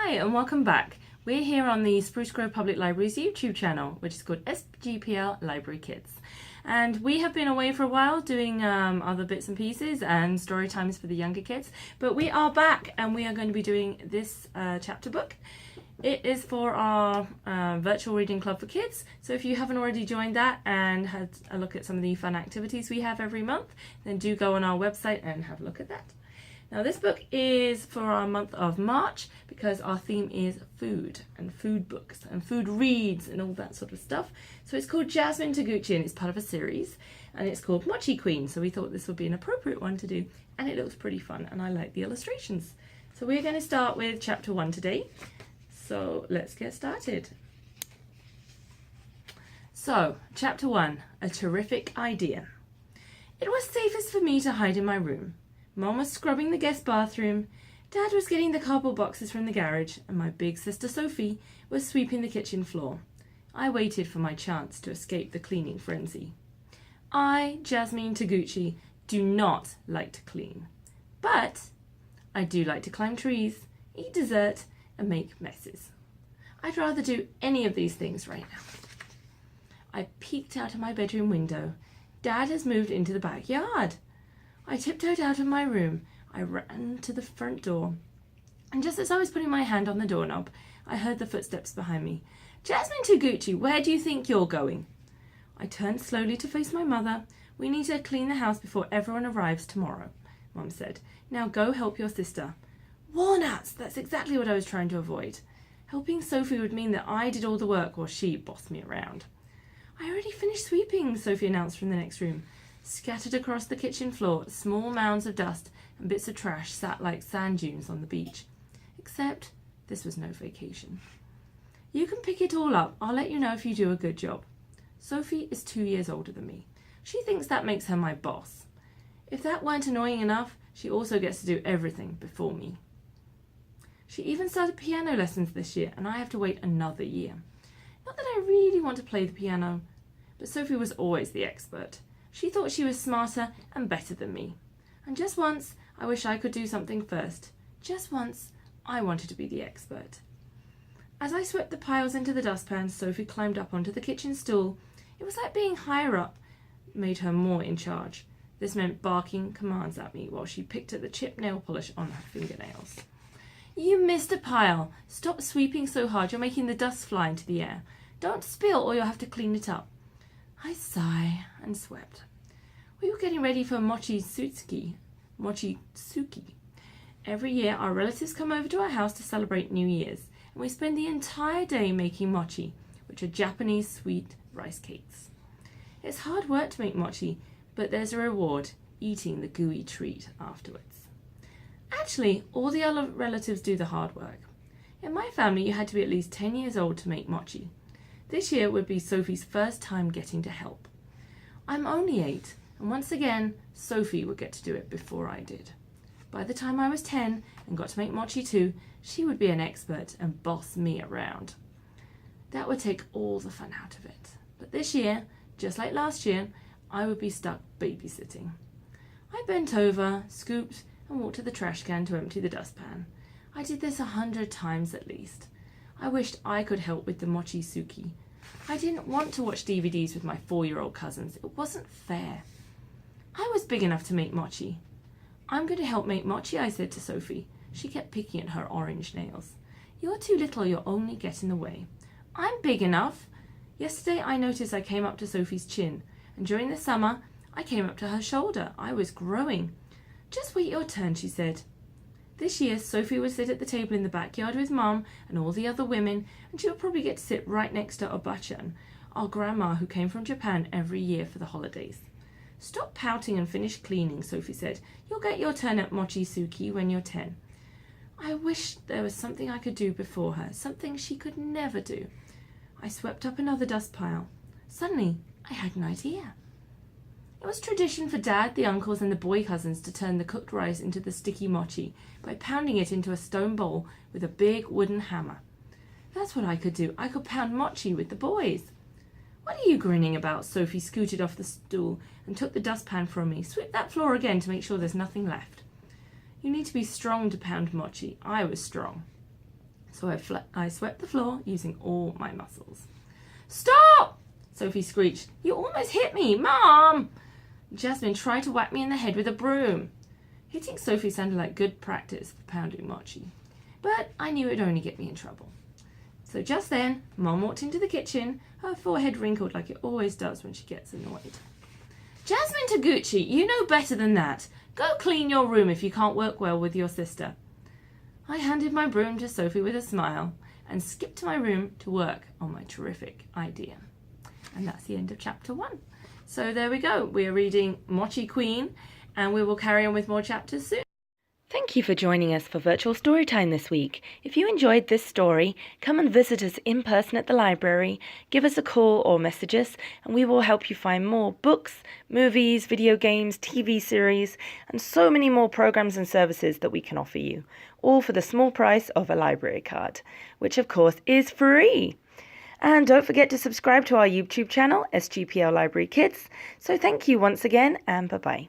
Hi and welcome back. We're here on the Spruce Grove Public Library's YouTube channel, which is called SGPL Library Kids. And we have been away for a while doing other bits and pieces and story times for the younger kids. But we are back and we are going to be doing this chapter book. It is for our virtual reading club for kids. So if you haven't already joined that and had a look at some of the fun activities we have every month, then do go on our website and have a look at that. Now this book is for our month of March because our theme is food and food books and food reads and all that sort of stuff. So it's called Jasmine Taguchi and it's part of a series and it's called Mochi Queen. So we thought this would be an appropriate one to do and it looks pretty fun and I like the illustrations. So we're going to start with chapter 1 today. So let's get started. So chapter 1, a terrific idea. It was safest for me to hide in my room. Mom was scrubbing the guest bathroom, Dad was getting the cardboard boxes from the garage, and my big sister Sophie was sweeping the kitchen floor. I waited for my chance to escape the cleaning frenzy. I, Jasmine Taguchi, do not like to clean, but I do like to climb trees, eat dessert, and make messes. I'd rather do any of these things right now. I peeked out of my bedroom window. Dad has moved into the backyard. I tiptoed out of my room. I ran to the front door. And just as I was putting my hand on the doorknob, I heard the footsteps behind me. Jasmine Taguchi, where do you think you're going? I turned slowly to face my mother. We need to clean the house before everyone arrives tomorrow, Mum said. Now go help your sister. Walnuts! That's exactly what I was trying to avoid. Helping Sophie would mean that I did all the work while she bossed me around. I already finished sweeping, Sophie announced from the next room. Scattered across the kitchen floor, small mounds of dust and bits of trash sat like sand dunes on the beach. Except this was no vacation. You can pick it all up. I'll let you know if you do a good job. Sophie is 2 years older than me. She thinks that makes her my boss. If that weren't annoying enough, she also gets to do everything before me. She even started piano lessons this year, and I have to wait another year. Not that I really want to play the piano, but Sophie was always the expert. She thought she was smarter and better than me. And just once, I wish I could do something first. Just once, I wanted to be the expert. As I swept the piles into the dustpan, Sophie climbed up onto the kitchen stool. It was like being higher up made her more in charge. This meant barking commands at me while she picked at the chipped nail polish on her fingernails. You missed a pile. Stop sweeping so hard, you're making the dust fly into the air. Don't spill or you'll have to clean it up. I sighed and swept. We were getting ready for Mochi Suki. Every year our relatives come over to our house to celebrate New Year's, and we spend the entire day making mochi, which are Japanese sweet rice cakes. It's hard work to make mochi, but there's a reward, eating the gooey treat afterwards. Actually, all the other relatives do the hard work. In my family, you had to be at least 10 years old to make mochi. This year would be Sophie's first time getting to help. I'm only 8, and once again, Sophie would get to do it before I did. By the time I was 10 and got to make mochi too, she would be an expert and boss me around. That would take all the fun out of it. But this year, just like last year, I would be stuck babysitting. I bent over, scooped, and walked to the trash can to empty the dustpan. I did this 100 times at least. I wished I could help with the Mochi Suki. I didn't want to watch DVDs with my 4-year-old cousins. It wasn't fair. I was big enough to make mochi. I'm going to help make mochi, I said to Sophie. She kept picking at her orange nails. You're too little, you'll only get in the way. I'm big enough. Yesterday I noticed I came up to Sophie's chin, and during the summer I came up to her shoulder. I was growing. Just wait your turn, she said. This year, Sophie would sit at the table in the backyard with Mum and all the other women, and she would probably get to sit right next to Obachan, our grandma who came from Japan every year for the holidays. Stop pouting and finish cleaning, Sophie said. You'll get your turn at Mochi Suki when you're 10. I wish there was something I could do before her, something she could never do. I swept up another dust pile. Suddenly, I had an idea. It was tradition for Dad, the uncles, and the boy cousins to turn the cooked rice into the sticky mochi by pounding it into a stone bowl with a big wooden hammer. That's what I could do. I could pound mochi with the boys. What are you grinning about? Sophie scooted off the stool and took the dustpan from me. Sweep that floor again to make sure there's nothing left. You need to be strong to pound mochi. I was strong. So I swept the floor using all my muscles. "Stop!" Sophie screeched. "You almost hit me, Mom!" Jasmine tried to whack me in the head with a broom. Hitting Sophie sounded like good practice for pounding Mochi, but I knew it would only get me in trouble. So just then, Mom walked into the kitchen, her forehead wrinkled like it always does when she gets annoyed. "Jasmine Taguchi, you know better than that. Go clean your room if you can't work well with your sister." I handed my broom to Sophie with a smile and skipped to my room to work on my terrific idea. And that's the end of chapter 1. So there we go. We are reading Mochi Queen, and we will carry on with more chapters soon. Thank you for joining us for Virtual Storytime this week. If you enjoyed this story, come and visit us in person at the library, give us a call or message us, and we will help you find more books, movies, video games, TV series, and so many more programs and services that we can offer you, all for the small price of a library card, which of course is free. And don't forget to subscribe to our YouTube channel, SGPL Library Kids. So thank you once again, and bye-bye.